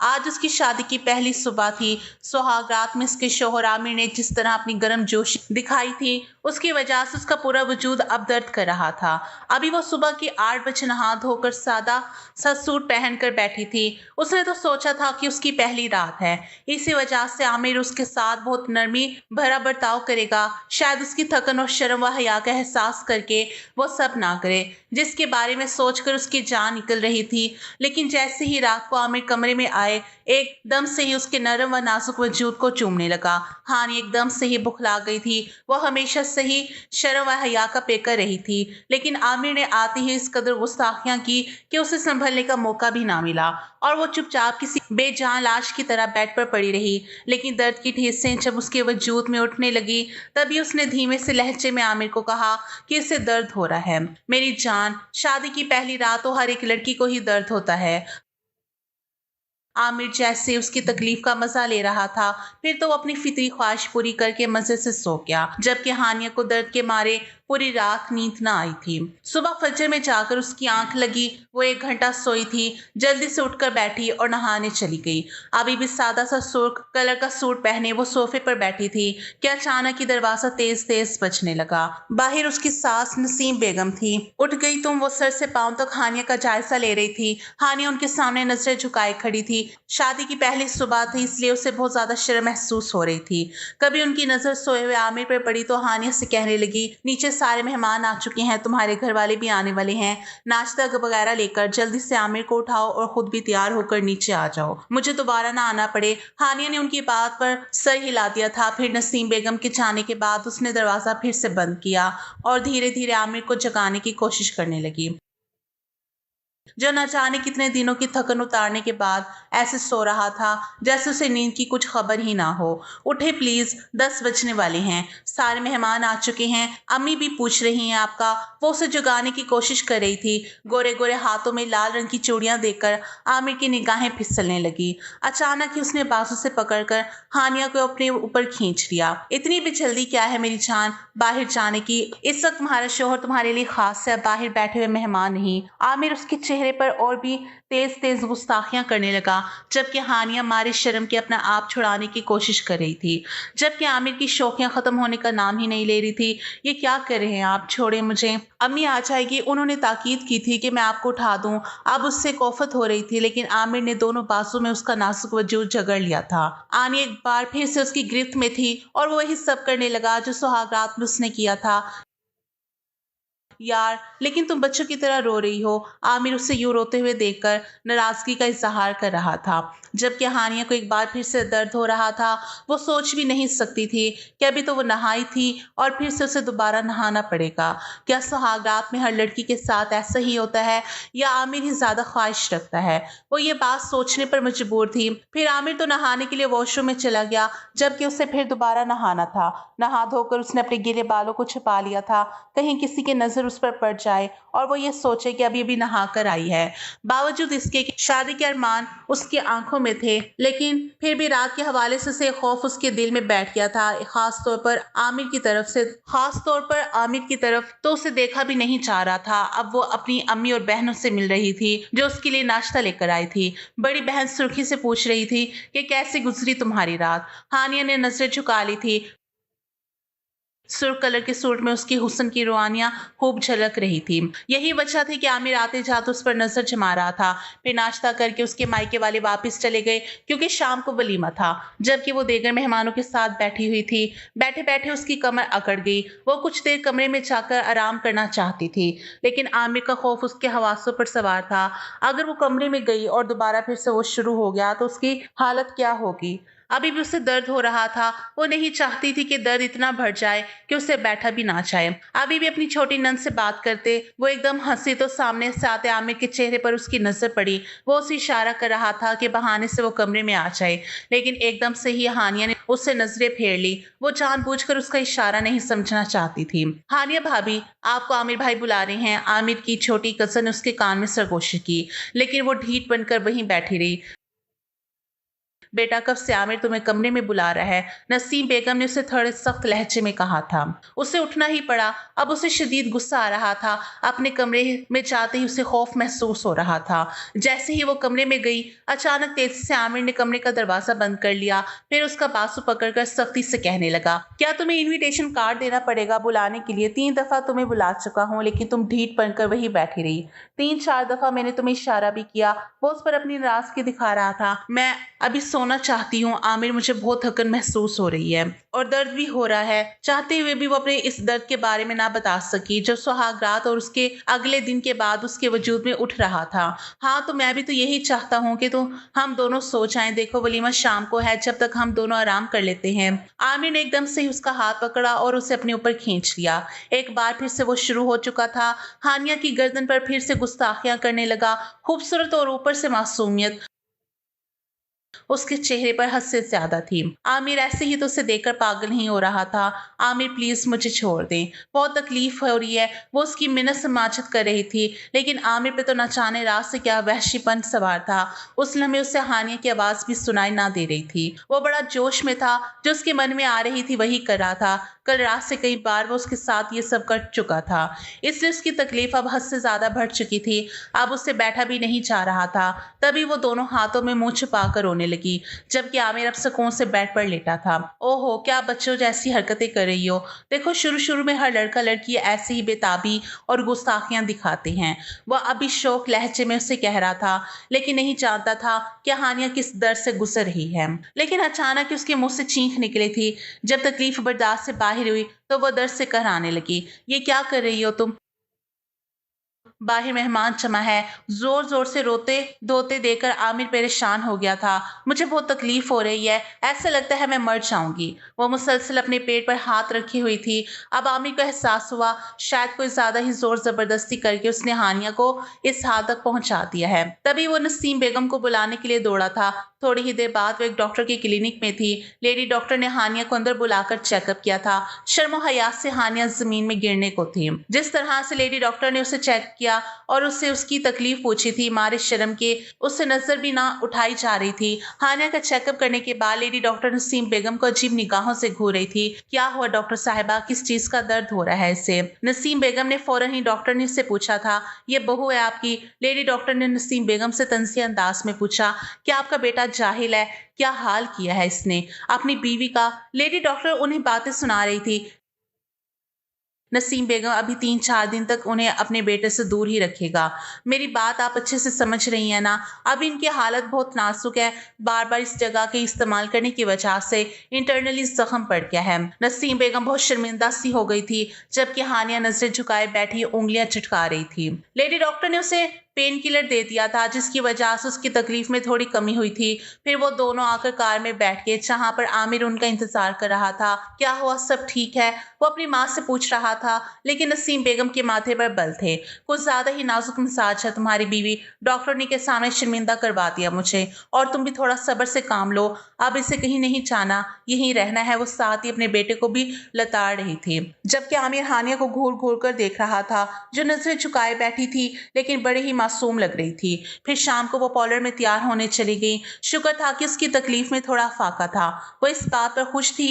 आज उसकी शादी की पहली सुबह थी। सुहाग रात में उसके शौहर आमिर ने जिस तरह अपनी गर्मजोशी दिखाई थी, उसकी वजह से उसका पूरा वजूद अब दर्द कर रहा था। अभी वो सुबह के 8 बजे नहा धोकर सादा सा सूट पहनकर बैठी थी। उसने तो सोचा था कि उसकी पहली रात है, इसी वजह से आमिर उसके साथ बहुत नरमी भरा बर्ताव करेगा। शायद उसकी थकन और शर्म व हया का एहसास करके वो सब ना करे, जिसके बारे में सोचकर उसकी जान निकल रही थी। लेकिन जैसे ही रात को आमिर कमरे में आए, एकदम से ही उसके नरम व नाजुक वजूद को चूमने लगा। हानि एकदम से ही बुखला गई थी। वो हमेशा से ही शर्म व हया का पेकर रही थी, लेकिन आमिर ने आते ही इस कदर गुस्ताखियां की कि उसे संभलने का मौका भी ना मिला और वो चुपचाप किसी बेजान लाश की तरह बेड पर पड़ी रही। लेकिन दर्द की ठेसें जब उसके वजूद में उठने लगी, तभी उसने धीमे से लहजे में आमिर को कहा कि इसे दर्द हो रहा है। मेरी जान, शादी की पहली रात तो हर एक लड़की को ही दर्द होता है। आमिर जैसे उसकी तकलीफ का मजा ले रहा था, फिर तो वो अपनी फितरी ख्वाहिश पूरी करके मजे से सो गया, जबकि हानिया को दर्द के मारे पूरी रात नींद ना आई थी। सुबह फजर में जाकर उसकी आंख लगी। वो 1 घंटा सोई थी, जल्दी से उठकर बैठी और नहाने चली गई। अभी भी सादा सा सुर्ख कलर का सूट पहने वो सोफे पर बैठी थी कि अचानक ही दरवाजा तेज तेज बजने लगा। बाहर उसकी सास नसीम बेगम थी। उठ गई तुम, वो सर से पांव तक हानिया का जायजा ले रही थी। हानिया उनके सामने नजरें झुकाए खड़ी थी। शादी की पहली सुबह थी, इसलिए उसे बहुत ज्यादा शर्म महसूस हो रही थी। कभी उनकी नजर सोए हुए आमिर पर पड़ी तो हानिया से कहने लगी, नीचे सारे मेहमान आ चुके हैं, तुम्हारे घर वाले भी आने वाले हैं। नाश्ता वगैरह लेकर जल्दी से आमिर को उठाओ और खुद भी तैयार होकर नीचे आ जाओ, मुझे दोबारा ना आना पड़े। हानिया ने उनकी बात पर सर हिला दिया था। फिर नसीम बेगम के जाने के बाद उसने दरवाजा फिर से बंद किया और धीरे धीरे आमिर को जगाने की कोशिश करने लगी, जो न जाने कितने दिनों की थकन उतारने के बाद ऐसे सो रहा था जैसे उसे नींद की कुछ खबर ही ना हो। उठे प्लीज, 10 बजने वाले हैं, सारे मेहमान आ चुके हैं, अम्मी भी पूछ रही हैं आपका। वो उसे जगाने की कोशिश कर रही थी। गोरे गोरे हाथों में लाल रंग की चूड़ियां देखकर आमिर की निगाहें फिसलने लगी। अचानक ही उसने बाजू से पकड़कर हानिया को अपने ऊपर खींच लिया। इतनी भी जल्दी क्या है मेरी जान बाहर जाने की? इस वक्त तुम्हारा शोहर तुम्हारे लिए खास है, बाहर बैठे हुए मेहमान नहीं। आमिर उसके चेहरे पर और भी तेज तेज गुस्ताखियां करने लगा, जबकि हानिया मारे शर्म के अपना आप छुड़ाने की कोशिश कर रही थी, जबकि आमिर की शौकियां खत्म होने का नाम ही नहीं ले रही थी। ये क्या कर रहे हैं आप, छोड़े मुझे, अम्मी आ जाएगी, उन्होंने ताकीद की थी कि मैं आपको उठा दूं। अब उससे कोफत हो रही थी, लेकिन आमिर ने दोनों बाजू में उसका नाजुक वजूद जकड़ लिया था। आनी एक बार फिर से उसकी गिरफ्त में थी और वो वही सब करने लगा जो सुहागरात में उसने किया था। यार, लेकिन तुम बच्चों की तरह रो रही हो। आमिर उसे यूं रोते हुए देखकर नाराजगी का इजहार कर रहा था, जबकि हानिया को एक बार फिर से दर्द हो रहा था। वो सोच भी नहीं सकती थी कि अभी तो वो नहाई थी और फिर से उसे दोबारा नहाना पड़ेगा। क्या सुहागरात में हर लड़की के साथ ऐसा ही होता है, या आमिर ही ज्यादा ख्वाहिश रखता है? वो ये बात सोचने पर मजबूर थी। फिर आमिर तो नहाने के लिए वॉशरूम में चला गया, जबकि उसे फिर दोबारा नहाना था। नहा धोकर उसने अपने गीले बालों को छुपा लिया था, कहीं किसी की नजर उस पर पड़ जाए और वो ये सोचे कि अभी अभी नहा कर आई है। बावजूद इसके कि शादी के अरमान उसकी आंखों में थे, लेकिन फिर भी रात के हवाले से खौफ उसके दिल में बैठ गया था। खास तौर पर आमिर की तरफ तो उसे देखा भी नहीं चाह रहा था। अब वो अपनी अम्मी और बहनों से मिल रही थी, जो उसके लिए नाश्ता लेकर आई थी। बड़ी बहन सुर्खी से पूछ रही थी कि कैसे गुजरी तुम्हारी रात। हानिया ने नजरें झुका ली थी। सुर्ख कलर के सूट में उसकी हुस्न की रोहानियां खूब झलक रही थी। यही वजह थी कि आमिर आते जाते उस पर नजर जमा रहा था। फिर नाश्ता करके उसके मायके वाले वापस चले गए, क्योंकि शाम को वलीमा था, जबकि वो देगर मेहमानों के साथ बैठी हुई थी। बैठे बैठे उसकी कमर अकड़ गई। वो कुछ देर कमरे में जाकर आराम करना चाहती थी, लेकिन आमिर का खौफ उसके हवासों पर सवार था। अगर वो कमरे में गई और दोबारा फिर से वो शुरू हो गया तो उसकी हालत क्या होगी? अभी भी उसे दर्द हो रहा था। वो नहीं चाहती थी कि दर्द इतना बढ़ जाए कि उसे बैठा भी ना चाहे। अभी भी अपनी छोटी नंद से बात करते वो एकदम हंसी तो सामने से आते आमिर के चेहरे पर उसकी नजर पड़ी। वो उसे इशारा कर रहा था कि बहाने से वो कमरे में आ जाए, लेकिन एकदम से ही हानिया ने उससे नजरें फेर ली। वो जानबूझकर उसका इशारा नहीं समझना चाहती थी। हानिया भाभी, आपको आमिर भाई बुला रहे हैं। आमिर की छोटी कजन ने उसके कान में सरगोशी की, लेकिन वो ढीठ बनकर वहीं बैठी रही। बेटा कब से आमिर तुम्हें कमरे में बुला रहा है, नसीम बेगम ने उसे थोड़े सख्त लहजे में कहा था। उसे उठना ही पड़ा। अब उसे शदीद गुस्सा आ रहा था। अपने कमरे में जाते ही उसे खौफ महसूस हो रहा था। जैसे ही वो कमरे में गई, अचानक तेजी से आमिर ने कमरे का दरवाजा बंद कर लिया। फिर उसका बाजू पकड़कर सख्ती से कहने लगा, क्या तुम्हें इनविटेशन कार्ड देना पड़ेगा बुलाने के लिए? 3 दफा तुम्हें बुला चुका हूँ, लेकिन तुम ढीठ बनकर वही बैठी रही। 3-4 दफा मैंने तुम्हें इशारा भी किया। वो उस पर अपनी नाराजगी दिखा रहा था। मैं अभी सोना चाहती हूँ आमिर, मुझे बहुत थकन महसूस हो रही है और दर्द भी हो रहा है। चाहते हुए भी वो अपने इस दर्द के बारे में ना बता सकी जो सुहागरात और उसके अगले दिन के बाद उसके वजूद में उठ रहा था। हाँ, तो मैं भी तो यही चाहता हूँ कि हम दोनों सो जाएं। देखो, वलीमा शाम को है, जब तक हम दोनों आराम कर लेते हैं। आमिर ने एकदम से ही उसका हाथ पकड़ा और उसे अपने ऊपर खींच लिया। एक बार फिर से वो शुरू हो चुका था। हानिया की गर्दन पर फिर से गुस्ताखियां करने लगा। खूबसूरत और ऊपर से मासूमियत उसके चेहरे पर हद से ज्यादा थी। आमिर ऐसे ही तो उसे देखकर पागल नहीं हो रहा था। आमिर प्लीज मुझे छोड़ दें, बहुत तकलीफ हो रही है। वो उसकी मिन्नत समाजत कर रही थी, लेकिन आमिर पे तो न जाने रात से क्या वहशीपन सवार था। उस लम्हे उसे हानिया की आवाज भी सुनाई ना दे रही थी। वो बड़ा जोश में था, जो उसके मन में आ रही थी वही कर रहा था। कल रात से कई बार वो उसके साथ ये सब कर चुका था, इसलिए उसकी तकलीफ अब हद से ज्यादा बढ़ चुकी थी। अब उससे बैठा भी नहीं जा रहा था। तभी वो दोनों हाथों में मुंह छुपा कर रोने लगी, जबकि आमिर अब सुकून से बेड पर लेटा था। ओहो, क्या बच्चों जैसी हरकतें कर रही हो। देखो, शुरू शुरू में हर लड़का लड़की ऐसे ही बेताबी और गुस्ताखियां दिखाते हैं। वह अभी शौक लहजे में उसे कह रहा था, लेकिन नहीं जानता था कि हानिया किस दर्द से गुजर रही है। लेकिन अचानक उसके मुंह से चीख निकली थी। जब तकलीफ बर्दाश्त से बाहर हुई तो वह दर्द से कराने लगी। ये क्या कर रही हो तुम? बाहर मेहमान जमा है। जोर जोर से रोते धोते देकर आमिर परेशान हो गया था। मुझे बहुत तकलीफ हो रही है, ऐसा लगता है मैं मर जाऊंगी। वो मुसलसल अपने पेट पर हाथ रखी हुई थी। अब आमिर को एहसास हुआ शायद कोई ज्यादा ही जोर जबरदस्ती करके उसने हानिया को इस हाल तक पहुंचा दिया है। तभी वो नसीम बेगम को बुलाने के लिए दौड़ा था। थोड़ी ही देर बाद वो एक डॉक्टर की क्लिनिक में थी। लेडी डॉक्टर ने हानिया को अंदर बुलाकर चेकअप किया था। शर्मो हयात से हानिया जमीन में गिरने को थी। जिस तरह से लेडी डॉक्टर ने उसे चेक किया और उससे उसकी तकलीफ पूछी थी, मारे शर्म के उससे नजर भी ना उठाई जा रही थी। हानिया का चेकअप करने के बाद लेडी डॉक्टर नसीम बेगम को अजीब निगाहों से घूर रही थी। क्या हुआ डॉक्टर साहिबा, किस चीज का दर्द हो रहा है इसे? नसीम बेगम ने फौरन ही डॉक्टर ने से पूछा था। ये बहू है आपकी? लेडी डॉक्टर ने नसीम बेगम से तंज़िए अंदाज में पूछा। क्या आपका बेटा जाहिल है? क्या हाल किया है इसने अपनी बीवी का? लेडी डॉक्टर उन्हें बातें सुना रही थी। नसीम बेगम अभी 3-4 दिन तक उन्हें अपने बेटे से दूर ही रखेगा। मेरी बात आप अच्छे से समझ रही हैं ना? अभी इनकी हालत बहुत नाजुक है। बार बार इस जगह के इस्तेमाल करने की वजह से इंटरनली जख्म पड़ गया है। नसीम बेगम बहुत शर्मिंदा सी हो गई थी, जबकि हानिया नजरें झुकाए बैठी उंगलियां चटका रही थी। लेडी डॉक्टर ने उसे पेन किलर दे दिया था, जिसकी वजह से उसकी तकलीफ में थोड़ी कमी हुई थी। फिर वो दोनों आकर कार में बैठ गए, जहां पर आमिर उनका इंतजार कर रहा था। क्या हुआ, सब ठीक है? वो अपनी माँ से पूछ रहा था, लेकिन नसीम बेगम के माथे पर बल थे। कुछ ज्यादा ही नाजुक मिजाज है तुम्हारी बीवी, डॉक्टर ने के सामने शर्मिंदा करवा दिया मुझे। और तुम भी थोड़ा सब्र से काम लो, अब इसे कहीं नहीं जाना, यहीं रहना है। वो साथ ही अपने बेटे को भी लताड़ रही थी, जबकि आमिर हानिया को घूर घूर कर देख रहा था, जो नजरें झुकाए बैठी थी लेकिन बड़े ही मासूम लग रही थी। फिर शाम को वो पार्लर में तैयार होने चली गई। शुक्र था कि उसकी तकलीफ में थोड़ा फाका था। वो इस बात पर खुश थी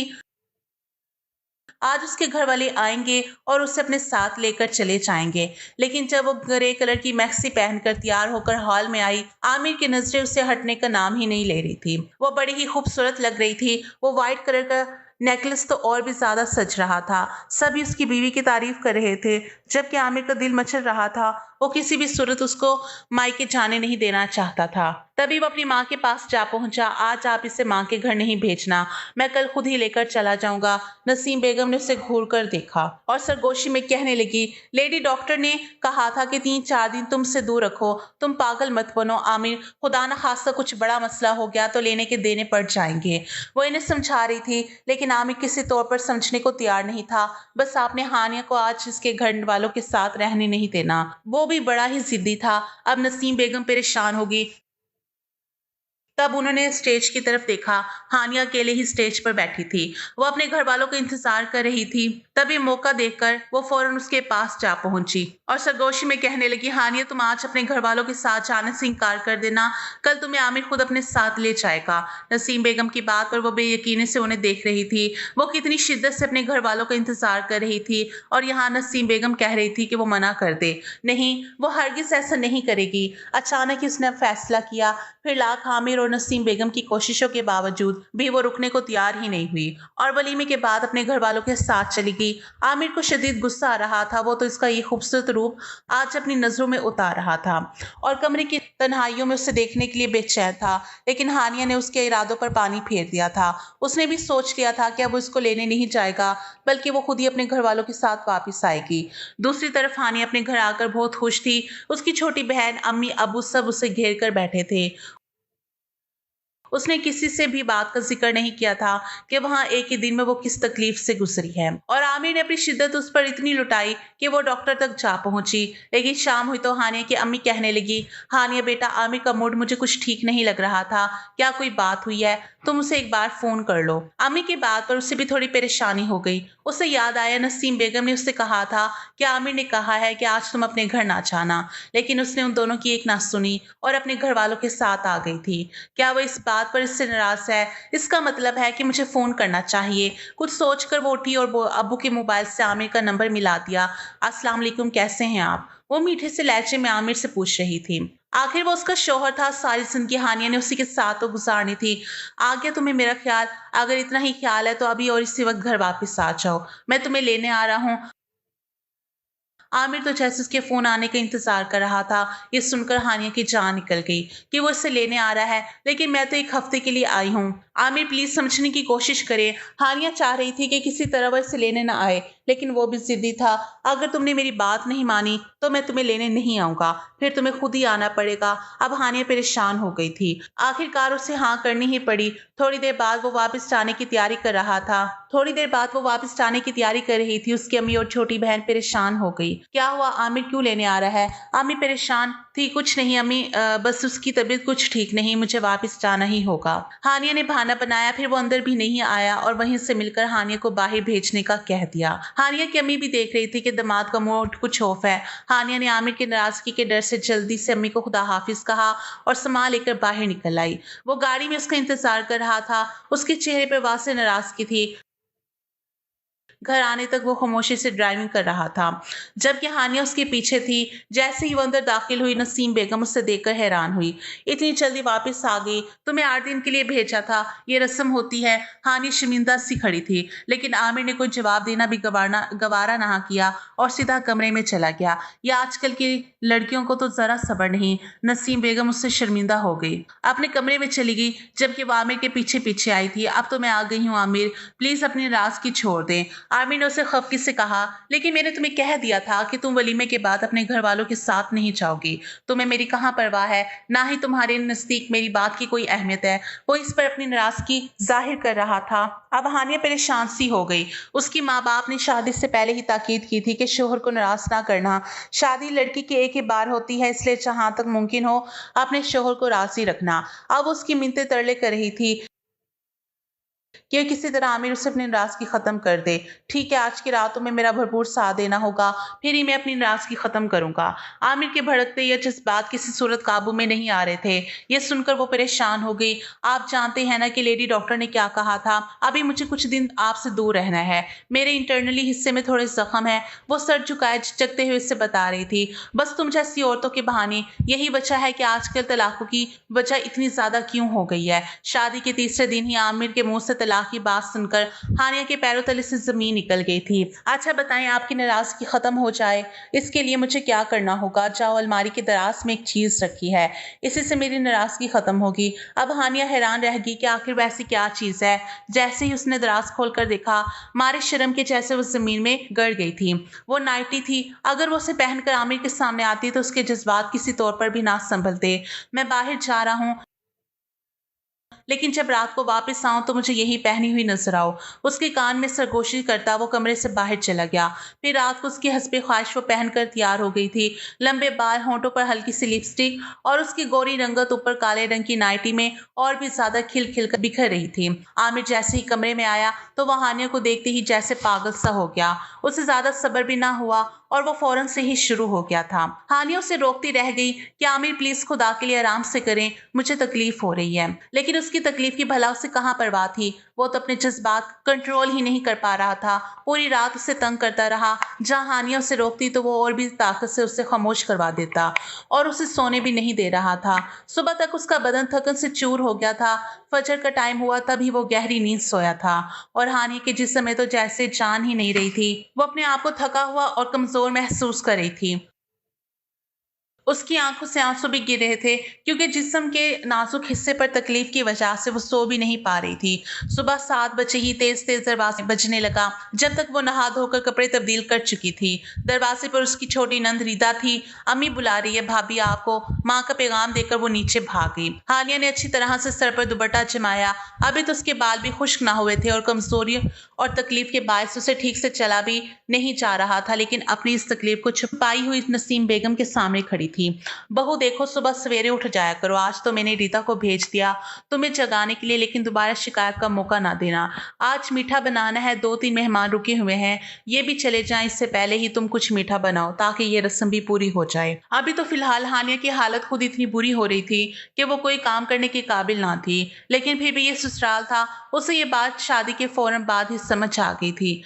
आज उसके घर वाले आएंगे और उसे अपने साथ लेकर चले जाएंगे। लेकिन जब वो ग्रे कलर की मैक्सी पहनकर तैयार होकर हॉल में आई, आमिर की नजरें उसे हटने का नाम ही नहीं ले रही थी। वो बड़ी ही खूबसूरत लग रही थी। वो व्हाइट कलर का नेकलेस तो और भी ज्यादा सज रहा था। सभी उसकी बीवी की तारीफ कर रहे थे, जबकि आमिर का दिल मचल रहा था। वो किसी भी सूरत उसको मायके जाने नहीं देना चाहता था। तभी वो अपनी माँ के पास जा पहुंचा। आज आप इसे माँ के घर नहीं भेजना, मैं कल खुद ही लेकर चला जाऊंगा। नसीम बेगम ने उसे घूर कर देखा और सरगोशी में कहने लगी, लेडी डॉक्टर ने कहा था कि 3-4 दिन तुमसे दूर रखो। तुम पागल मत बनो आमिर, खुदा न खास्ता कुछ बड़ा मसला हो गया तो लेने के देने पड़ जाएंगे। वो इन्हें समझा रही थी, लेकिन आमिर किसी तौर पर समझने को तैयार नहीं था। बस आपने हानिया को आज इसके घर वालों के साथ रहने नहीं देना। वो भी बड़ा ही जिद्दी था। अब नसीम बेगम परेशान होगी। तब उन्होंने स्टेज की तरफ देखा। हानिया अकेले ही स्टेज पर बैठी थी। वो अपने घर वालों का इंतजार कर रही थी। तभी मौका देखकर वो फौरन उसके पास जा पहुंची और सरगोशी में कहने लगी, हानिया तुम आज अपने घर वालों के साथ जाने से इनकार कर देना, कल तुम्हें आमिर खुद अपने साथ ले जाएगा। नसीम बेगम की बात पर वो बेयकीनी से उन्हें देख रही थी। वो कितनी शिद्दत से अपने घर वालों का इंतजार कर रही थी और यहाँ नसीम बेगम कह रही थी कि वो मना कर दे। नहीं, वो हरगिज ऐसा नहीं करेगी। अचानक ही उसने फैसला किया। फिर लाख आमिर और नसीम बेगम की कोशिशों के बावजूद भी वो रुकने को तैयार ही नहीं हुई और वलीमे के बाद अपने घर वालों के साथ चली गई। आमिर को शदीद गुस्सा आ रहा था। वो तो इसका ये खूबसूरत रूप आज अपनी नजरों में उतार रहा था और कमरे की तन्हाइयों में उसे देखने के लिए बेचैन था। लेकिन हानिया ने उसके इरादों पर पानी फेर दिया था। उसने भी सोच लिया था कि अब वो इसको लेने नहीं जाएगा, बल्कि वो खुद ही अपने घर वालों के साथ वापस आएगी। दूसरी तरफ हानिया अपने घर आकर बहुत खुश थी। उसकी छोटी बहन, अम्मी, अबू सब उसे घेर कर बैठे थे। उसने किसी से भी बात का जिक्र नहीं किया था कि वहां एक ही दिन में वो किस तकलीफ से गुजरी है और आमिर ने अपनी शिद्दत उस पर इतनी लुटाई कि वो डॉक्टर तक जा पहुंची। लेकिन शाम हुई तो हानिया की अम्मी कहने लगी, हानिया बेटा, आमिर का मूड मुझे कुछ ठीक नहीं लग रहा था, क्या कोई बात हुई है? तुम उसे एक बार फोन कर लो। अम्मी की बात पर उसे भी थोड़ी परेशानी हो गई। उसे याद आया नसीम बेगम ने उससे कहा था कि आमिर ने कहा है कि आज तुम अपने घर ना जाना, लेकिन उसने उन दोनों की एक ना सुनी और अपने घर वालों के साथ आ गई थी। क्या वो इस बात पर इससे नाराज है? इसका मतलब है कि मुझे फोन करना चाहिए। कुछ सोचकर वो उठी और अब्बू के मोबाइल से आमिर का नंबर मिला दिया। अस्सलाम वालेकुम, कैसे हैं आप? वो मीठे से लहजे में आमिर से पूछ रही थी। आखिर वो उसका शौहर था। सारी जिंदगी हानिया ने उसी के साथ तो गुजारनी थी। आ गया तुम्हें मेरा ख्याल? अगर इतना ही ख्याल है तो अभी और इसी वक्त घर वापस आ जाओ, मैं तुम्हें लेने आ रहा हूँ। आमिर तो जैसे उसके फोन आने का इंतजार कर रहा था। ये सुनकर हानिया की जान निकल गई कि वो इसे लेने आ रहा है, लेकिन मैं तो एक हफ्ते के लिए आई हूँ। आमिर प्लीज समझने की कोशिश करे। हानिया चाह रही थी कि किसी तरह वो इसे लेने ना आए, लेकिन वो भी जिद्दी था। अगर तुमने मेरी बात नहीं मानी तो मैं तुम्हें लेने नहीं आऊंगा, फिर तुम्हें खुद ही आना पड़ेगा। अब हानिया परेशान हो गई थी। आखिरकार उसे हाँ करनी ही पड़ी। थोड़ी देर बाद वो वापस जाने की तैयारी कर रहा था। थोड़ी देर बाद वो वापस जाने की तैयारी कर रही थी। उसकी अम्मी और छोटी बहन परेशान हो गई। क्या हुआ, आमिर क्यों लेने आ रहा है? आमिर परेशान थी। कुछ नहीं अम्मी, बस उसकी तबीयत कुछ ठीक नहीं, मुझे वापस जाना ही होगा। हानिया ने बहाना बनाया। फिर वो अंदर भी नहीं आया और वहीं से मिलकर हानिया को बाहर भेजने का कह दिया। हानिया की अम्मी भी देख रही थी कि दामाद का मूड कुछ ऑफ है। हानिया ने आमिर की नाराजगी के डर से जल्दी से अम्मी को खुदा हाफिज कहा और सामान लेकर बाहर निकल आई। वो गाड़ी में उसका इंतजार कर रहा था। उसके चेहरे पर वासे नाराजगी थी। घर आने तक वो खामोशी से ड्राइविंग कर रहा था, जबकि हानिया उसके पीछे थी। जैसे ही वो अंदर दाखिल हुई, नसीम बेगम उससे देखकर हैरान हुई। इतनी जल्दी वापस आ गई? तुम्हें 8 दिन के लिए भेजा था, ये रस्म होती है। हानिया शर्मिंदा सी खड़ी थी, लेकिन आमिर ने कोई जवाब देना भी गवारा ना किया और सीधा कमरे में चला गया। ये आजकल की लड़कियों को तो जरा सब्र नहीं। नसीम बेगम उससे शर्मिंदा हो गई, अपने कमरे में चली गई, जबकि वो आमिर के पीछे पीछे आई थी। अब तो मैं आ गई हूँ आमिर, प्लीज अपनी नाराजगी छोड़ दें। आमिर ने उसे खफगी से कहा, लेकिन मैंने तुम्हें कह दिया था कि तुम वलीमे के बाद अपने घर वालों के साथ नहीं जाओगी। तुम्हें मेरी कहाँ परवाह है, ना ही तुम्हारे नजदीक मेरी बात की कोई अहमियत है। वो इस पर अपनी नाराजगी जाहिर कर रहा था। अब हानिया परेशान सी हो गई। उसकी माँ बाप ने शादी से पहले ही ताकीद की थी कि शोहर को नाराज ना करना। शादी लड़की की एक ही बार होती है, इसलिए जहां तक मुमकिन हो अपने शोहर को राजी रखना। अब उसकी मिन्नतें तरले कर रही थी कि किसी तरह आमिर उसे अपनी नाराजगी खत्म कर दे। ठीक है, आज की रातों में मेरा भरपूर साथ देना होगा, फिर ही मैं अपनी नाराजगी खत्म करूंगा। आमिर के भड़कते ये जज्बात किसी सूरत काबू में नहीं आ रहे थे। ये सुनकर वो परेशान हो गई। आप जानते हैं ना कि लेडी डॉक्टर ने क्या कहा था? अभी मुझे कुछ दिन आपसे दूर रहना है। मेरे इंटरनली हिस्से में थोड़े जख्म है। वो सर झुकाए झिझकते हुए इससे बता रही थी। बस तुम जैसी औरतों के बहाने यही वजह है कि आजकल तलाकों की वजह इतनी ज्यादा क्यों हो गई है। शादी के तीसरे दिन ही आमिर के मुंह से तलाक की बात सुनकर हानिया के पैरों तले से जमीन निकल गई थी। अच्छा बताएं, आपकी नाराजगी खत्म हो जाए इसके लिए मुझे क्या करना होगा? जाओ, अलमारी के दराज में एक चीज रखी है, इसी से मेरी नाराजगी खत्म होगी। अब हानिया हैरान रह गई कि आखिर वैसी क्या चीज है। जैसे ही उसने दराज खोलकर देखा, मारे शर्म के जैसे वो जमीन में गड़ गई थी। वो नाइटी थी। अगर वो उसे पहनकर आमिर के सामने आती तो उसके जज्बात किसी तौर पर भी ना संभलते। मैं बाहर जा रहा हूँ, लेकिन जब रात को वापस आऊं तो मुझे यही पहनी हुई नजर आओ। उसके कान में सरगोशी करता वो कमरे से बाहर चला गया। फिर रात को उसकी हस्बे ख्वाहिश वो पहनकर तैयार हो गई थी। लंबे बाल, होंठों पर हल्की सी लिपस्टिक और उसकी गोरी रंगत ऊपर काले रंग की नाइटी में और भी ज्यादा खिल खिल कर बिखर रही थी। आमिर जैसे ही कमरे में आया तो वह हानिया को देखते ही जैसे पागल सा हो गया। उसे ज्यादा सब्र भी ना हुआ और वो फौरन से ही शुरू हो गया था। हानिया उसे रोकती रह गई कि आमिर प्लीज खुदा के लिए आराम से करें, मुझे तकलीफ हो रही है। लेकिन उसकी तकलीफ की भला उसे कहाँ परवाह थी। वो तो अपने जज्बात कंट्रोल ही नहीं कर पा रहा था। पूरी रात उसे तंग करता रहा। जहाँ हानिया उसे रोकती तो वो और भी ताकत से उसे खामोश करवा देता और उसे सोने भी नहीं दे रहा था। सुबह तक उसका बदन थकन से चूर हो गया था। फजर का टाइम हुआ तभी वो गहरी नींद सोया था और हानिया के जिस्म में तो जैसे जान ही नहीं रही थी। वो अपने आप को थका हुआ और कमजोर महसूस कर रही थी। उसकी आंखों से आंसू भी गिर रहे थे क्योंकि जिस्म के नाजुक हिस्से पर तकलीफ की वजह से वो सो भी नहीं पा रही थी। सुबह 7 बजे ही तेज तेज दरवाजे बजने लगा। जब तक वो नहा धोकर कपड़े तब्दील कर चुकी थी। दरवाजे पर उसकी छोटी नंद रिदा थी। अम्मी बुला रही है, भाभी आपको, माँ का पैगाम देकर वो नीचे भाग गई। हानिया ने अच्छी तरह से सर पर दुपट्टा जमाया। अभी तो उसके बाल भी खुश्क ना हुए थे और कमजोरी और तकलीफ के बायस उसे ठीक से चला भी नहीं जा रहा था। लेकिन अपनी इस तकलीफ को छुपाई हुई नसीम बेगम के सामने खड़ी थी। बहू देखो, सुबह सवेरे उठ जाया करो। आज तो मैंने रीता को भेज दिया तुम्हें जगाने के लिए, लेकिन दोबारा शिकायत का मौका ना देना। आज मीठा बनाना है, 2-3 मेहमान रुके हुए हैं, ये भी चले जाएं। इससे पहले ही तुम कुछ मीठा बनाओ ताकि ये रस्म भी पूरी हो जाए। अभी तो फिलहाल हानिया की हालत खुद इतनी बुरी हो रही थी कि वो कोई काम करने के काबिल ना थी। लेकिन फिर भी ये ससुराल था। उसे ये बात शादी के फौरन बाद ही समझ आ गई थी।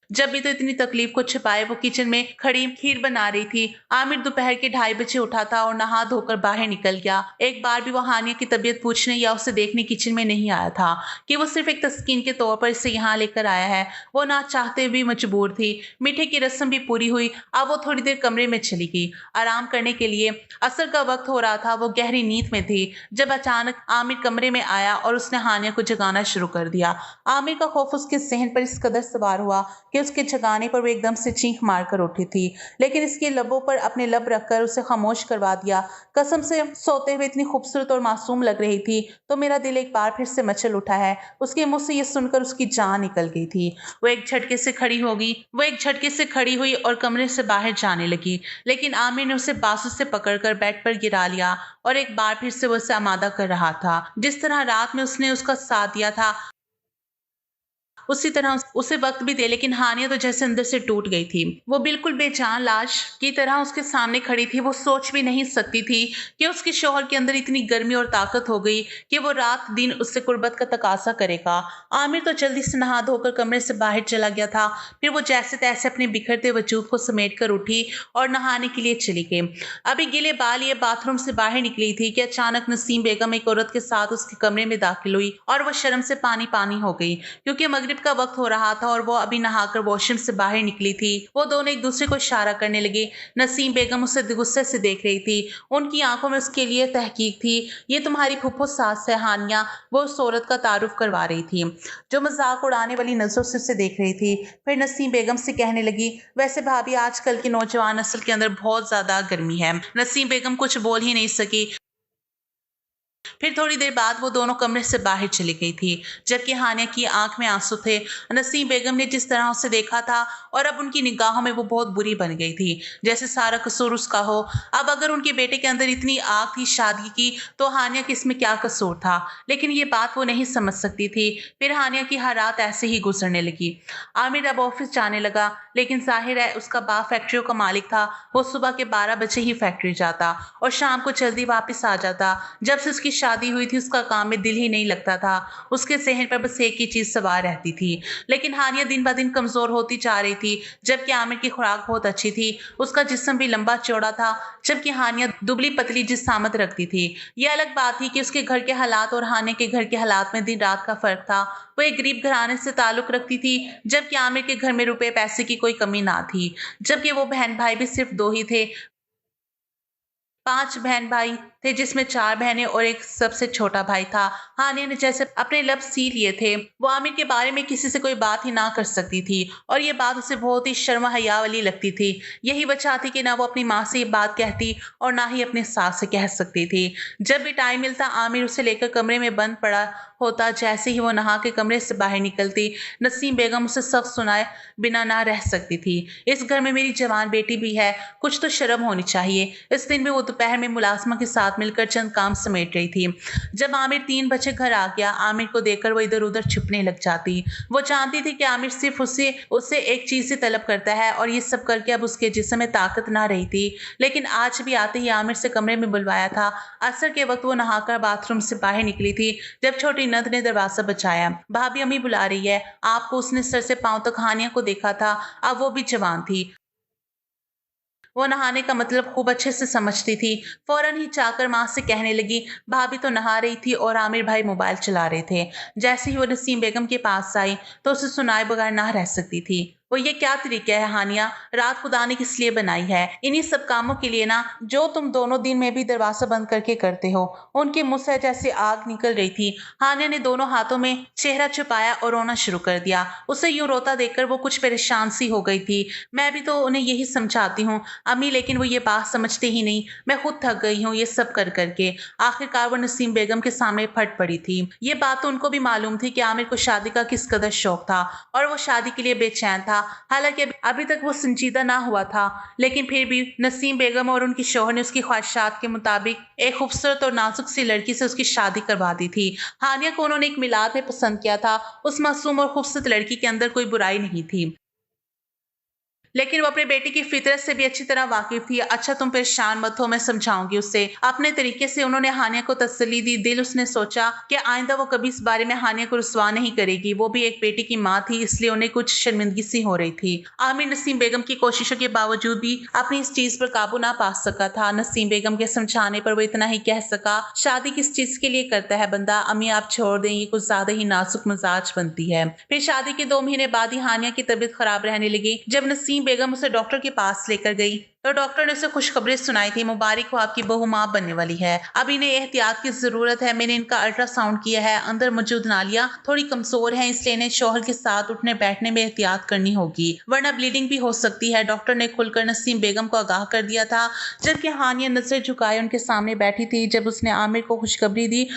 जब भी तो इतनी तकलीफ को छिपाए वो किचन में खड़ी खीर बना रही थी। आमिर दोपहर के 2:30 उठा था और नहा धोकर बाहर निकल गया। एक बार भी वो हानिया की तबीयत पूछने या उसे देखने किचन में नहीं आया था कि वो सिर्फ एक तस्कीन के तौर पर इसे यहाँ लेकर आया है। वो ना चाहते भी मजबूर थी। मीठे की रस्म भी पूरी हुई। अब वो थोड़ी देर कमरे में चली गई आराम करने के लिए। असर का वक्त हो रहा था, वो गहरी नींद में थी जब अचानक आमिर कमरे में आया और उसने हानिया को जगाना शुरू कर दिया। आमिर का खौफ उसके जहन पर इस कदर सवार हुआ कि उसके जगाने पर वो एकदम से चीख मारकर उठी थी। लेकिन इसके लबों पर अपने लब रखकर उसे खामोश करवा दिया। कसम से सोते हुए इतनी खूबसूरत और मासूम लग रही थी तो मेरा दिल एक बार फिर से मचल उठा है। उसके मुंह से ये सुनकर उसकी जान निकल गई थी। वो एक झटके से खड़ी हुई और कमरे से बाहर जाने लगी। लेकिन आमिर ने उसे बाजू से पकड़कर बेड पर गिरा लिया और एक बार फिर से वो उसे आमादा कर रहा था। जिस तरह रात में उसने उसका साथ दिया था उसी तरह उसे वक्त भी दे। लेकिन हानिया तो जैसे अंदर से टूट गई थी। वो बिल्कुल बेजान लाश की तरह उसके सामने खड़ी थी। वो सोच भी नहीं सकती थी कि उसके शौहर के अंदर इतनी गर्मी और ताकत हो गई कि वो रात दिन उससे कुर्बत का तकाजा करेगा। आमिर तो जल्दी से नहा धोकर कमरे से बाहर चला गया था। फिर वो जैसे तैसे अपने बिखरते वजूद को समेट कर उठी और नहाने के लिए चली गई। अभी गिले बाल ये बाथरूम से बाहर निकली थी कि अचानक नसीम बेगम एक औरत के साथ उसके कमरे में दाखिल हुई और वो शर्म से पानी पानी हो गई क्योंकि मगरिब का वक्त हो रहा था और वो अभी नहाकर वॉशरूम से बाहर निकली थी। वो दोनों एक दूसरे को इशारा करने लगे। नसीम बेगम उसे गुस्से से देख रही थी। उनकी आंखों में उसके लिए तहकीक थी। ये तुम्हारी फुफ्फो सास है हानिया, वो उस औरत का तारुफ करवा रही थी जो मजाक उड़ाने वाली नजरों से उसे देख रही थी। फिर नसीम बेगम से कहने लगी, वैसे भाभी आजकल की नौजवान नस्ल के अंदर बहुत ज्यादा गर्मी है। नसीम बेगम कुछ बोल ही नहीं सकी। फिर थोड़ी देर बाद वो दोनों कमरे से बाहर चली गई थी जबकि हानिया की आंख में आंसू थे। नसीम बेगम ने जिस तरह उसे देखा था और अब उनकी निगाहों में वो बहुत बुरी बन गई थी, जैसे सारा कसूर उसका हो। अब अगर उनके बेटे के अंदर इतनी आग थी शादी की तो हानिया की इसमें क्या कसूर था। लेकिन ये बात वो नहीं समझ सकती थी। फिर हानिया की हर रात ऐसे ही गुजरने लगी। आमिर अब ऑफिस जाने लगा, लेकिन जाहिर है उसका बाप फैक्ट्रियों का मालिक था। वो सुबह के 12 बजे ही फैक्ट्री जाता और शाम को जल्दी वापस आ जाता। जब से उसकी शादी हुई थी उसका काम में दिल ही नहीं लगता था। उसके जहन पर बस एक ही चीज सवार रहती थी। लेकिन हानिया दिन ब दिन कमजोर होती जा रही थी जबकि आमिर की खुराक बहुत अच्छी थी। उसका जिस्म भी लंबा चौड़ा था जबकि हानिया दुबली पतली जिस्मामत रखती थी। यह अलग बात थी कि उसके घर के हालात और हानिया के घर के हालात में दिन रात का फर्क था। वो एक गरीब घराने से ताल्लुक रखती थी जबकि आमिर के घर में रुपए पैसे की कोई कमी ना थी। जबकि वो बहन भाई भी सिर्फ 2 ही थे। 5 बहन भाई थे, जिसमें 4 बहनें और एक सबसे छोटा भाई था। हानिया ने जैसे अपने लब सी लिए थे। वो आमिर के बारे में किसी से कोई बात ही ना कर सकती थी और ये बात उसे बहुत ही शर्म हया वाली लगती थी। यही वजह थी कि ना वो अपनी माँ से ये बात कहती और ना ही अपने सास से कह सकती थी। जब भी टाइम मिलता आमिर उसे लेकर कमरे में बंद पड़ा होता। जैसे ही वो नहा के कमरे से बाहर निकलती, नसीम बेगम उसे सब सुनाए बिना ना रह सकती थी। इस घर में मेरी जवान बेटी भी है, कुछ तो शर्म होनी चाहिए। इस दिन भी वो दोपहर में मुलाजमा के साथ मिलकर चंद काम समेट रही थी। जब आमिर 3 बजे घर आ गया, आमिर को देखकर वो इधर उधर छुपने लग जाती। वो जानती थी कि आमिर सिर्फ उसे उससे एक चीज से तलब करता है और ये सब करके अब उसके जिस्म में ताकत ना रही थी। लेकिन आज भी आते ही आमिर से कमरे में बुलवाया था। असर के वक्त वो नहाकर बाथरूम से बाहर निकली थी जब छोटी नंद ने दरवाजा बचाया। भाभी अम्मी बुला रही है आपको। उसने सर से पांव तक हानिया को देखा था। अब वो भी जवान थी। वो नहाने का मतलब खूब अच्छे से समझती थी। फौरन ही जाकर माँ से कहने लगी। भाभी तो नहा रही थी और आमिर भाई मोबाइल चला रहे थे। जैसे ही वो नसीम बेगम के पास आई तो उसे सुनाए बगैर ना रह सकती थी। वो ये क्या तरीका है हानिया, रात खुदा ने किस लिए बनाई है? इन्हीं सब कामों के लिए ना जो तुम दोनों दिन में भी दरवाजा बंद करके करते हो। उनके मुंह से जैसे आग निकल रही थी। हानिया ने दोनों हाथों में चेहरा छुपाया और रोना शुरू कर दिया। उसे यूं रोता देखकर वो कुछ परेशान सी हो गई थी। मैं भी तो उन्हें यही समझाती हूँ अम्मी, लेकिन वो ये बात समझते ही नहीं। मैं खुद थक गई हूँ ये सब कर करके। आखिरकार वो नसीम बेगम के सामने फट पड़ी थी। ये बात तो उनको भी मालूम थी कि आमिर को शादी का किस कदर शौक था और वो शादी के लिए बेचैन था। हालांकि अभी तक वो संजीदा ना हुआ था, लेकिन फिर भी नसीम बेगम और उनकी शौहर ने उसकी ख्वाहिशात के मुताबिक एक खूबसूरत और नाजुक सी लड़की से उसकी शादी करवा दी थी। हानिया को उन्होंने एक मिलाद में पसंद किया था। उस मासूम और खूबसूरत लड़की के अंदर कोई बुराई नहीं थी, लेकिन वो अपने बेटे की फितरत से भी अच्छी तरह वाकिफ थी। अच्छा तुम परेशान मत हो, मैं समझाऊंगी उससे। अपने तरीके से उन्होंने हानिया को तसल्ली दी। दिल उसने सोचा कि आइंदा वो कभी इस बारे में हानिया को रुसवा नहीं करेगी। वो भी एक बेटी की माँ थी, इसलिए उन्हें कुछ शर्मिंदगी सी हो रही थी। आमिर नसीम बेगम की कोशिशों के बावजूद भी अपनी इस चीज पर काबू ना पा सका था। नसीम बेगम के समझाने पर वो इतना ही कह सका, शादी किस चीज के लिए करता है बंदा? अम्मी आप छोड़ दें, ये कुछ ज्यादा ही नाजुक मिजाज बनती है। फिर शादी के 2 महीने बाद ही हानिया की तबीयत खराब रहने लगी। जब नसीम बेगम उसे डॉक्टर के पास लेकर गई तो डॉक्टर ने उसे खुशखबरी सुनाई थी। मुबारक हो, आपकी बहू मां बनने वाली है। अब इन्हें एहतियात की जरूरत है। मैंने इनका अल्ट्रासाउंड किया है। अंदर मौजूद नालियां थोड़ी कमजोर हैं, इसलिए इन्हें शौहर के साथ उठने बैठने में एहतियात करनी होगी, वरना ब्लीडिंग भी हो सकती है। डॉक्टर ने खुलकर नसीम बेगम को आगाह कर दिया था। जबकि हानिया नजर झुकाए उनके सामने बैठी थी। जब उसने आमिर को खुशखबरी दी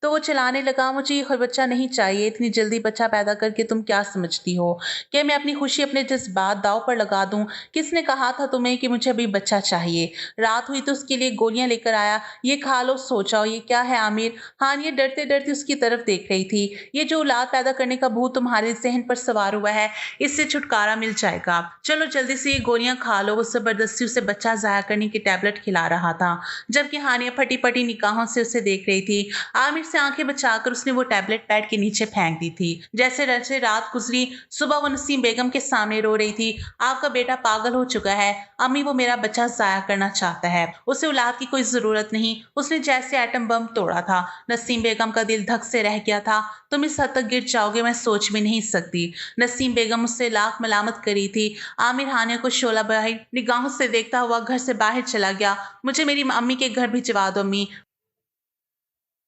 तो वो चिल्लाने लगा, मुझे ये बच्चा नहीं चाहिए। इतनी जल्दी बच्चा पैदा करके तुम क्या समझती हो? क्या मैं अपनी खुशी अपने जज्बात दाव पर लगा दूं? किसने कहा था तुम्हें कि मुझे अभी बच्चा चाहिए? रात हुई तो उसके लिए गोलियां लेकर आया, ये खा लो सो जाओ। ये क्या है आमिर? हानिया डरते डरते उसकी तरफ देख रही थी। ये जो औलाद पैदा करने का भूत तुम्हारे जहन पर सवार हुआ है, इससे छुटकारा मिल जाएगा। चलो जल्दी से ये गोलियां खा लो। वो जबरदस्ती उसे बच्चा जाया करने की टैबलेट खिला रहा था, जबकि हानिया फटी पटी निगाहों से उसे देख रही थी। आमिर से आंखें बचाकर उसने वो टैबलेट पैड के नीचे फेंक दी थी। जैसे जैसे रात गुजरी, सुबह वो नसीम बेगम के सामने रो रही थी। आपका बेटा पागल हो चुका है अम्मी, वो मेरा बच्चा जाया करना चाहता है। उसे औलाद की कोई जरूरत नहीं। उसने जैसे एटम बम तोड़ा था। नसीम बेगम का दिल धक से रह गया था। तुम इस हद तक गिर जाओगे मैं सोच भी नहीं सकती। नसीम बेगम उससे लाख मलामत करी थी। आमिर हानिया को शोला बाहर निगाहों से देखता हुआ घर से बाहर चला गया। मुझे मेरी अम्मी के घर भिजवा दो अम्मी,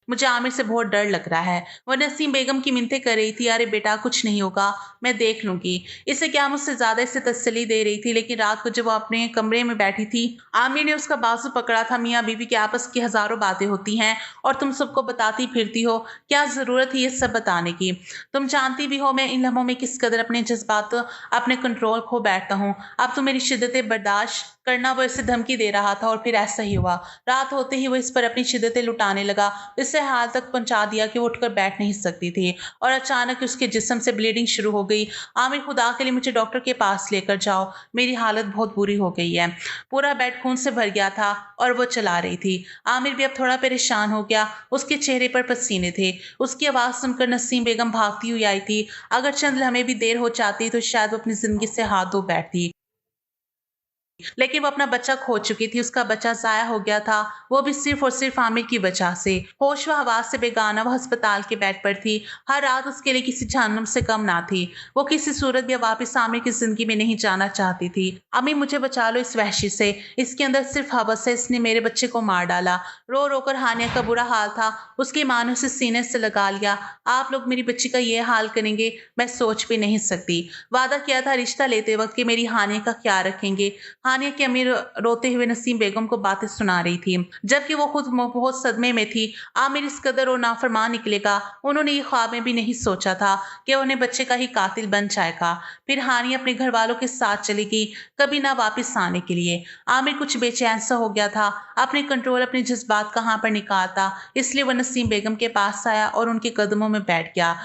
मुझे आमिर से बहुत डर लग रहा है। वह नसीम बेगम की मिन्नतें कर रही थी। अरे बेटा कुछ नहीं होगा, मैं देख लूंगी। इसे क्या मुझसे ज्यादा इसे तसल्ली दे रही थी। लेकिन रात को जब वो अपने कमरे में बैठी थी, आमिर ने उसका बाजू पकड़ा था। मियाँ बीवी के आपस की हजारों बातें होती हैं और तुम सबको बताती फिरती हो। क्या जरूरत है ये सब बताने की? तुम जानती भी हो मैं इन लम्हों में किस कदर अपने जज्बात अपने कंट्रोल खो बैठता हूँ। अब तो मेरी शिद्दतें बर्दाश्त करना। वो इसे धमकी दे रहा था और फिर ऐसा ही हुआ। रात होते ही वो इस पर अपनी शिद्दतें लुटाने लगा। इसे हाल तक पहुंचा दिया कि वो उठकर बैठ नहीं सकती थी और अचानक उसके जिस्म से ब्लीडिंग शुरू हो गई। आमिर खुदा के लिए मुझे डॉक्टर के पास लेकर जाओ, मेरी हालत बहुत बुरी हो गई है। पूरा बेड खून से भर गया था और वो चला रही थी। आमिर भी अब थोड़ा परेशान हो गया। उसके चेहरे पर पसीने थे। उसकी आवाज सुनकर नसीम बेगम भागती हुई आई थी। अगर चंद लम्हे भी देर हो जाती तो शायद वो अपनी जिंदगी से हाथ धो बैठती। लेकिन वो अपना बच्चा खो चुकी थी, उसका बच्चा ज़ाया हो गया था, वो भी सिर्फ़ और सिर्फ़ आमिर की वजह से। होश व हवास से बेगाना वो अस्पताल के बेड पर थी। हर रात उसके लिए किसी जहन्नुम से कम ना थी। वो किसी सूरत भी अब वापस आमिर की ज़िंदगी में नहीं जाना चाहती थी। अम्मी मुझे बचा लो इस वहशी से, इसके अंदर सिर्फ़ हवस है, इसने मेरे बच्चे को मार डाला। रो-रो कर हानिया का बुरा हाल था, उसकी माँ ने उसे सीने से लगा लिया। आप लोग मेरी बच्ची का ये हाल करेंगे, मैं सोच भी नहीं सकती। वादा किया था रिश्ता लेते वक़्त कि मेरी हानिया का ख़्याल रखेंगे। हानिया की अम्मी रोते हुए नसीम बेगम को बातें सुना रही थी, जबकि वो खुद बहुत सदमे में थी। आमिर इस कदर और नाफरमान निकलेगा, उन्होंने ये ख्वाब में भी नहीं सोचा था कि उन्हें बच्चे का ही कातिल बन जाएगा। फिर हानिया अपने घर वालों के साथ चली गई, कभी ना वापस आने के लिए। आमिर कुछ बेचैन सा हो गया था, अपने कंट्रोल अपने जज्बात कहाँ पर निकालता, इसलिए वह नसीम बेगम के पास आया और उनके कदमों में बैठ गया।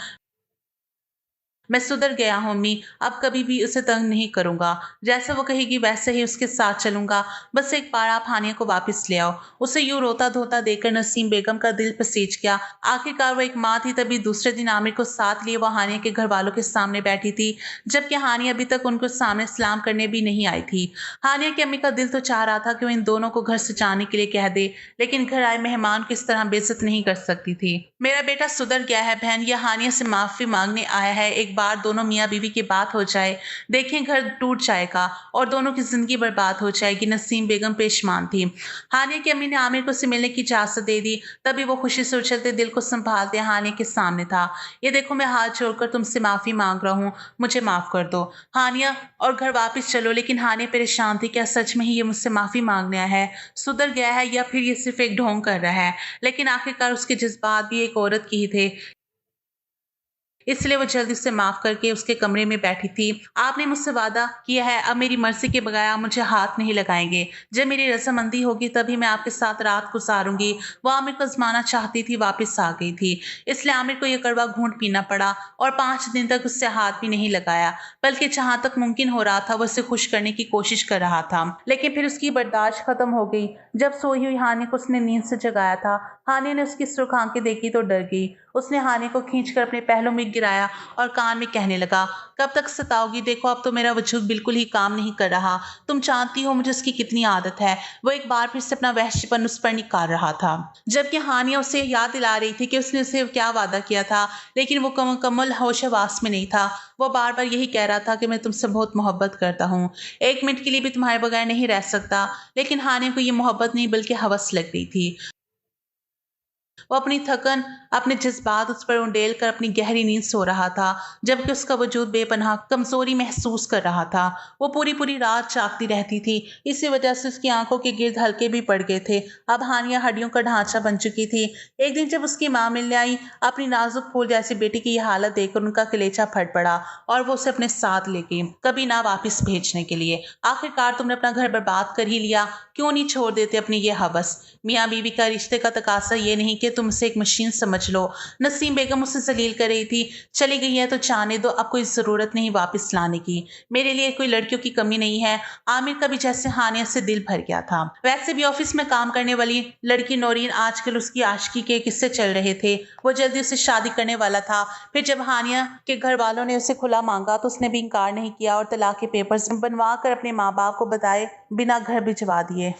मैं सुधर गया हूँ अम्मी, अब कभी भी उसे तंग नहीं करूँगा। जैसे वो कहेगी वैसे ही उसके साथ चलूँगा। बस एक बार आप हानिया को वापस ले आओ। उसे यूँ रोता-धोता देखकर नसीम बेगम का दिल पसीज गया। आखिरकार वो एक माँ थी, तभी दूसरे दिन आमिर को साथ लिए वो हानिया के घरवालों के सामने बैठी थी, जबकि हानिया अभी तक उनको सामने सलाम करने भी नहीं आई थी। हानिया की अम्मी का दिल तो चाह रहा था कि वो इन दोनों को घर से जाने के लिए कह दे, लेकिन घर आए मेहमान को इस तरह बेइज्जत नहीं कर सकती थी। मेरा बेटा सुधर गया है बहन, ये हानिया से माफ़ी माँगने आया है। एक बार दोनों मियाँ बीवी की बात हो जाए, देखें घर टूट जाएगा और दोनों की ज़िंदगी बर्बाद हो जाएगी। नसीम बेगम पेशमान थी। हानिया की अम्मी ने आमिर को उससे मिलने की इजाज़त दे दी, तभी वो खुशी से उछलते दिल को सँभालते हानिया के सामने था। ये देखो मैं हाथ जोड़कर तुमसे माफ़ी माँग रहा हूँ, मुझे माफ़ कर दो। हानिया और घर वापस चलो। लेकिन हानिया परेशान थी, क्या सच में ही ये मुझसे माफ़ी माँगने आया है? सुधर गया है या फिर ये सिर्फ़ एक ढोंग कर रहा है? लेकिन आखिरकार उसके जज़्बात भी एक औरत के ही थे, इसलिए वो जल्दी से माफ़ करके उसके कमरे में बैठी थी। आपने मुझसे वादा किया है, अब मेरी मर्ज़ी के बगैर आप मुझे हाथ नहीं लगाएँगे। जब मेरी रज़ामंदी होगी तभी मैं आपके साथ रात गुज़ारूँगी। वो आमिर को आज़माना चाहती थी, वापस आ गई थी। इसलिए आमिर को ये कड़वा घूँट पीना पड़ा और 5 दिन तक उससे हाथ भी नहीं लगाया। बल्कि जहाँ तक मुमकिन हो रहा था, वो उसे खुश करने की कोशिश कर रहा था। लेकिन फिर उसकी बर्दाश्त ख़त्म हो गई। जब सोई हुई हानिया को उसने नींद से जगाया था, हानिया ने उसकी सुर्ख आँखें देखी तो डर गई। उसने हानिया को खींचकर अपने पहलों में गिराया और कान में कहने लगा, कब तक सताओगी? देखो अब तो मेरा वजूद बिल्कुल ही काम नहीं कर रहा। तुम जानती हो मुझे उसकी कितनी आदत है। वो एक बार फिर से अपना वहशीपन उस पर निकाल रहा था, जबकि हानिया उसे याद दिला रही थी कि उसने उसे क्या वादा किया था। लेकिन वो मुकम्मल होश हवास में नहीं था। वो बार बार यही कह रहा था कि मैं तुमसे बहुत मोहब्बत करता हूँ, 1 मिनट के लिए भी तुम्हारे बगैर नहीं रह सकता। लेकिन हानिया को ये मोहब्बत नहीं बल्कि हवस लग रही थी। वो अपनी थकन, अपने जज़्बात उस पर उंडेल कर अपनी गहरी नींद सो रहा था, जबकि उसका वजूद बेपनाह कमज़ोरी महसूस कर रहा था। वो पूरी-पूरी रात जागती रहती थी, इसी वजह से उसकी आँखों के गिर्द हल्के भी पड़ गए थे। अब हानिया हड्डियों का ढाँचा बन चुकी थी। एक दिन जब उसकी माँ मिलने आई, अपनी नाज़ुक फूल जैसी बेटी की ये हालत देखकर उनका कलेजा फट पड़ा और वो उसे अपने साथ ले गई, कभी ना वापस भेजने के लिए। आखिरकार तुमने अपना घर बर्बाद कर ही लिया, क्यों नहीं छोड़ देते अपनी ये हवस? मियाँ बीवी का रिश्ते का तकाज़ा ये नहीं कि तुम उसे एक मशीन समझ लो। नसीम बेगम उसे ज़लील कर रही थी। चली गई है तो जाने दो, अब कोई ज़रूरत नहीं वापस लाने की। मेरे लिए कोई लड़कियों की कमी नहीं है। आमिर का भी जैसे हानिया से दिल भर गया था। वैसे भी ऑफिस में काम करने वाली लड़की नौरीन आजकल उसकी आशिकी के किस्से चल रहे थे। वो जल्दी उसे शादी करने वाला था। फिर जब हानिया के घर वालों ने उसे खुला मांगा तो उसने भी इनकार नहीं किया और तलाक के पेपर्स बनवा कर अपने माँ बाप को बताए बिना घर भिजवा दिए।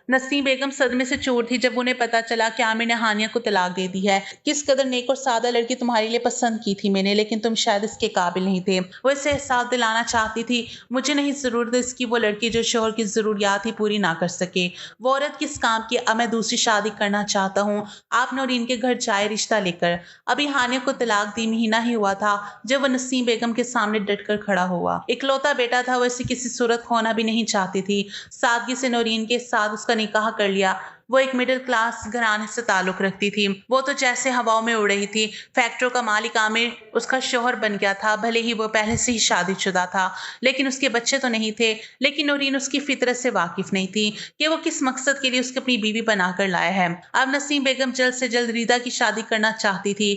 नसीम बेगम सदमे से चूर थी जब उन्हें पता चला कि आमिर ने हानिया को तलाक दे दी है। किस कदर नेक और सादा लड़की तुम्हारे लिए पसंद की थी मैंने, लेकिन तुम शायद इसके काबिल नहीं थे। वो इसे एहसास दिलाना चाहती थी, मुझे नहीं ज़रूरत इसकी वो लड़की जो शोहर की ज़रूरियात ही पूरी ना कर सके। वो औरत किस काम की? अब मैं दूसरी शादी करना चाहता हूँ। आप नौरीन के घर जाए रिश्ता लेकर। अभी हानिया को तलाक दी महीना ही हुआ था जब वो नसीम बेगम के सामने डट कर खड़ा हुआ। इकलौता बेटा था, वो इसे किसी सूरत खोना भी नहीं चाहती थी। सादगी से नौरीन के साथ उसका निकाह कर लिया। वो एक मिडिल क्लास घराने से ताल्लुक रखती थी। वो तो जैसे हवाओं में उड़ रही थी। फैक्ट्रियों का मालिक आमिर उसका शौहर बन गया था, भले ही वो पहले से ही शादीशुदा था, लेकिन उसके बच्चे तो नहीं थे। लेकिन नौरीन उसकी फितरत से वाकिफ नहीं थी कि वो किस मकसद के लिए उसकी अपनी बीवी बनाकर लाया है। अब नसीम बेगम जल्द से जल्द रीदा की शादी करना चाहती थी।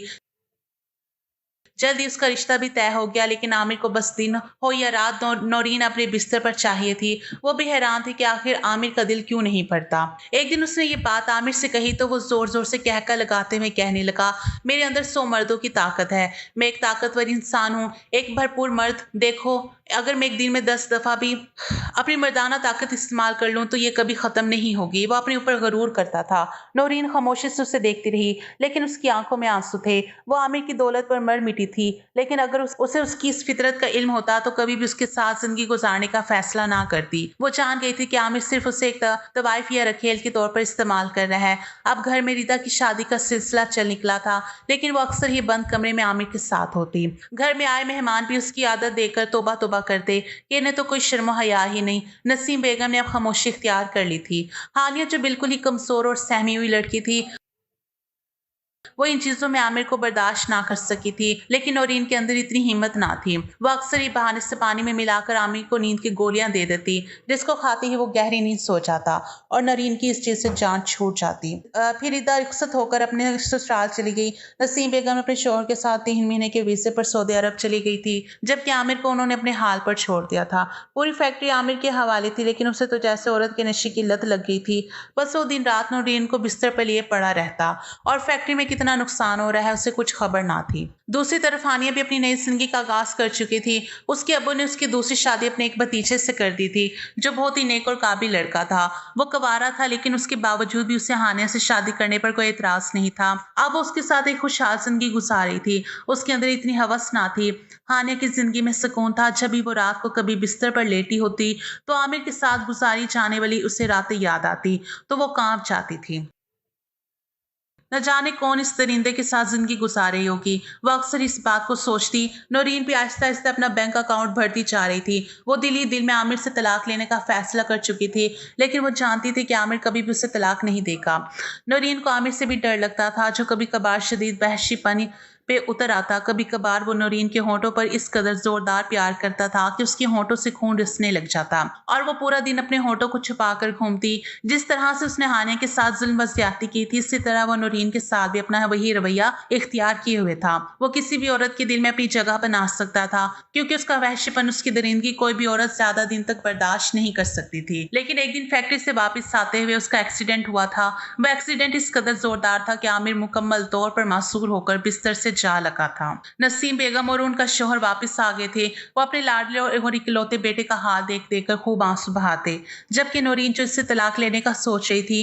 जल्द ही उसका रिश्ता भी तय हो गया, लेकिन आमिर को बस दिन हो या रात नौरीन अपने बिस्तर पर चाहिए थी। वो भी हैरान थी कि आखिर आमिर का दिल क्यों नहीं भरता। एक दिन उसने ये बात आमिर से कही तो वो जोर जोर से कहका लगाते हुए कहने लगा, मेरे अंदर 100 मर्दों की ताकत है। मैं एक ताकतवर इंसान हूँ, एक भरपूर मर्द। देखो अगर मैं एक दिन में 10 दफ़ा भी अपनी मर्दाना ताकत इस्तेमाल कर लूँ तो ये कभी ख़त्म नहीं होगी। वो अपने ऊपर गरूर करता था। नौरीन खामोशी से उसे देखती रही, लेकिन उसकी आंखों में आंसू थे। वो आमिर की दौलत पर मर मिटी थी, लेकिन अगर उसे उसकी इस फितरत का इल्म होता तो कभी भी उसके साथ जिंदगी गुजारने का फैसला ना करती। वो जान गई थी कि आमिर सिर्फ उसे एक तवाइफ या रखेल के तौर पर इस्तेमाल कर रहा है। अब घर में रिदा की शादी का सिलसिला चल निकला था, लेकिन वो अक्सर ही बंद कमरे में आमिर के साथ होती। घर में आए मेहमान भी उसकी आदत देकर तौबा तौबा करते कि इन्हें तो कोई शर्म हया ही नहीं। नसीम बेगम ने अब खामोशी इख्तियार कर ली थी। हानिया जो बिल्कुल ही कमजोर और सहमी हुई लड़की थी, वो इन चीजों में आमिर को बर्दाश्त ना कर सकी थी, लेकिन नौरीन के अंदर इतनी हिम्मत ना थी। वो अक्सर ही बहाने से पानी में मिलाकर आमिर को नींद की गोलियां दे देती, जिसको खाते ही वो गहरी नींद सो जाता और नौरीन की इस चीज से जान छूट जाती। फिर इधर रुखसत होकर अपने ससुराल चली गई। नसीम बेगम अपने शौहर के साथ 3 महीने के वीजे पर सऊदी अरब चली गई थी, जबकि आमिर को उन्होंने अपने हाल पर छोड़ दिया था। पूरी फैक्ट्री आमिर के हवाले थी, लेकिन उसे तो जैसे औरत के नशे की लत लग गई थी। बस वो दिन रात नौरीन को बिस्तर पर लिए पड़ा रहता और फैक्ट्री में कितना नुकसान हो रहा है उसे कुछ खबर ना थी। दूसरी तरफ हानिया भी अपनी नई जिंदगी का आगाज कर चुकी थी। उसके अब्बू ने उसकी दूसरी शादी अपने एक भतीजे से कर दी थी, जो बहुत ही नेक और काबिल लड़का था। वो कवारा था, लेकिन उसके बावजूद भी उसे हानिया से शादी करने पर कोई एतराज नहीं था। अब वो उसके साथ एक खुशहाल जिंदगी गुजार रही थी। उसके अंदर इतनी हवस ना थी। हानिया की जिंदगी में सुकून था। जब भी वो रात को कभी बिस्तर पर लेटी होती तो आमिर के साथ गुजारी जाने वाली उसे रातें याद आती तो वो कांप जाती थी। न जाने कौन इस दरिंदे के साथ जिंदगी गुजार रही होगी। वो अक्सर इस बात को सोचती। नौरीन भी आहिस्ता आहिस्ता अपना बैंक अकाउंट भरती जा रही थी। वो दिल ही दिल में आमिर से तलाक लेने का फैसला कर चुकी थी, लेकिन वो जानती थी कि आमिर कभी भी उसे तलाक नहीं देगा। नौरीन को आमिर से भी डर लगता था, जो कभी कभार शदीद वहशीपनी पे उतर आता। कभी कभार वो नौरीन के होंठों पर इस कदर जोरदार प्यार करता था कि उसके होंठों से खून रिसने लग जाता और वो पूरा दिन अपने होंठों को छुपा कर घूमती। जिस तरह से उसने हानिया के साथ जुल्म व ज्यादती की थी, इसी तरह वो नौरीन के साथ भी अपना वही रवैया इख्तियार किए हुए था। वो किसी भी औरत के दिल में अपनी जगह बना सकता था, क्योंकि उसका वहशीपन, उसकी दरिंदगी कोई भी औरत ज्यादा दिन तक बर्दाश्त नहीं कर सकती थी। लेकिन एक दिन फैक्ट्री से वापस आते हुए उसका एक्सीडेंट हुआ था। वह एक्सीडेंट इस कदर जोरदार था कि आमिर मुकम्मल तौर पर मासूर होकर बिस्तर से जा लगा था। नसीम बेगम और उनका शौहर वापस आ गए थे। वो अपने लाडले और इकलौते बेटे का हाल देख देख कर खूब आंसू बहाते, जबकि नौरीन जो इससे तलाक लेने का सोच रही थी,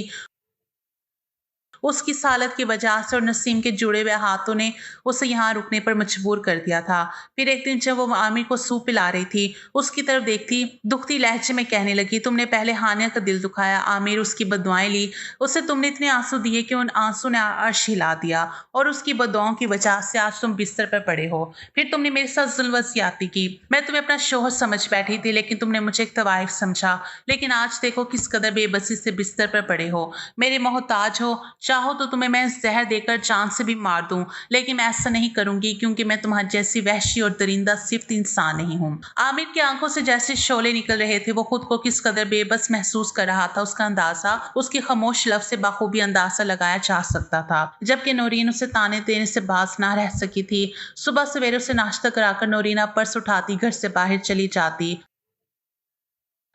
उसकी इस हालत की वजह से और नसीम के जुड़े हुए हाथों ने उसे यहाँ रुकने पर मजबूर कर दिया था। फिर एक दिन जब वो आमिर को सूप पिला रही थी, उसकी तरफ देखती दुखती लहजे में कहने लगी, तुमने पहले हानिया का दिल दुखाया आमिर, उसकी बददुआएं ली, उसे तुमने इतने आंसू दिए कि उन आंसू ने अर्श हिला दिया और उसकी बददुआओं की वजह से आज तुम बिस्तर पर पड़े हो। फिर तुमने मेरे साथ जुल्म व ज्यादती की। मैं तुम्हें अपना शौहर समझ बैठी थी, लेकिन तुमने मुझे एक तवाइफ समझा। लेकिन आज देखो किस कदर बेबसी से बिस्तर पर पड़े हो, मेरे मोहताज हो। चाहो तो तुम्हें मैं जहर देकर चांद से भी मार दूं, लेकिन मैं ऐसा नहीं करूंगी, क्योंकि मैं तुम्हारी जैसी वहशी और दरिंदा सिर्फ इंसान नहीं हूं। आमिर की आंखों से जैसे शोले निकल रहे थे। वो खुद को किस कदर बेबस महसूस कर रहा था, उसका अंदाजा उसके खामोश लफ्ज से बाखूबी अंदाजा लगाया जा सकता था। जबकि नौरीन उसे ताने देने से बाज ना रह सकी थी। सुबह सवेरे उसे नाश्ता कराकर नौरीना पर्स उठाती घर से बाहर चली जाती।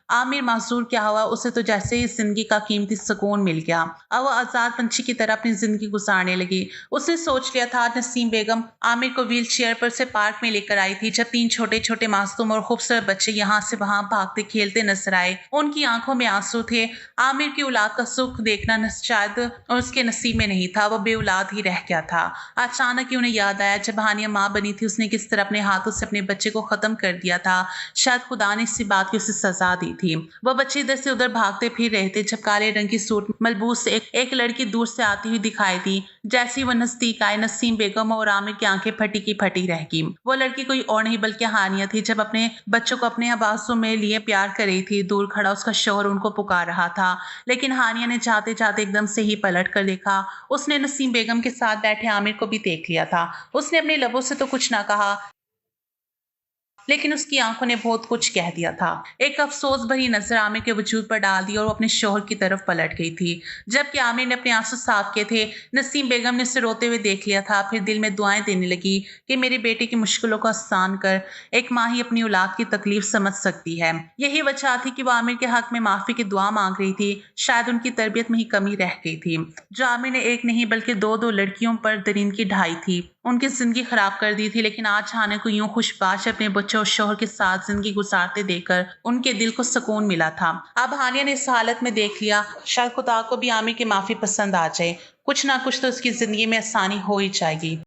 आमिर मासूर क्या हुआ, उसे तो जैसे ही जिंदगी का कीमती सुकून मिल गया। अब वो आजाद पंछी की तरह अपनी जिंदगी गुजारने लगी। उसने सोच लिया था, नसीम बेगम आमिर को व्हील चेयर पर से पार्क में लेकर आई थी, जब 3 छोटे छोटे मासूम और खूबसूरत बच्चे यहाँ से वहां भागते खेलते नजर आए। उनकी आंखों में आंसू थे। आमिर की औलाद का सुख देखना शायद उसके नसीब में नहीं था। वो बे औलाद ही रह गया था। अचानक ही उन्हें याद आया, जब हानिया माँ बनी थी, उसने किस तरह अपने हाथों से अपने बच्चे को खत्म कर दिया था। शायद खुदा ने इसी बात की उसे सजा दी थी। वह बच्चे इधर से उधर भागते फिर रहे थे, जब काले रंग की सूट मलबूस एक लड़की दूर से आती हुई दिखाई दी। जैसी वह नजदीक आए, नसीम बेगम और आमिर की आंखें फटी की फटी रह गई। वो लड़की कोई और नहीं बल्कि हानिया थी, जब अपने बच्चों को अपने आवाज़ों में लिए प्यार कर रही थी। दूर खड़ा उसका शौहर उनको पुकार रहा था, लेकिन हानिया ने जाते जाते एकदम से ही पलट कर देखा। उसने नसीम बेगम के साथ बैठे आमिर को भी देख लिया था। उसने अपने लबों से तो कुछ ना कहा, लेकिन उसकी आंखों ने बहुत कुछ कह दिया था। एक अफसोस भरी नजर आमिर के वजूद पर डाल दी और वो अपने शौहर की तरफ पलट गई थी। जबकि आमिर ने अपने आंसू साफ किए थे, नसीम बेगम ने उसे रोते हुए देख लिया था। फिर दिल में दुआएं देने लगी कि मेरे बेटे की मुश्किलों को आसान कर। एक माँ ही अपनी औलाद की तकलीफ समझ सकती है। यही वजह थी कि वो आमिर के हक में माफी की दुआ मांग रही थी। शायद उनकी तरबियत में ही कमी रह गई थी, जो आमिर ने एक नहीं बल्कि दो लड़कियों पर दरिंदगी ढाई थी। ان کی زندگی خراب کر دی تھی، لیکن آج ہانیہ کو یوں خوش باش اپنے بچوں اور شوہر کے ساتھ زندگی گزارتے دیکھ کر ان کے دل کو سکون ملا تھا۔ اب ہانیہ نے اس حالت میں دیکھ لیا، شاید خدا کو بھی عامر کی معافی پسند آ جائے، کچھ نہ کچھ تو اس کی زندگی میں آسانی ہو ہی جائے گی۔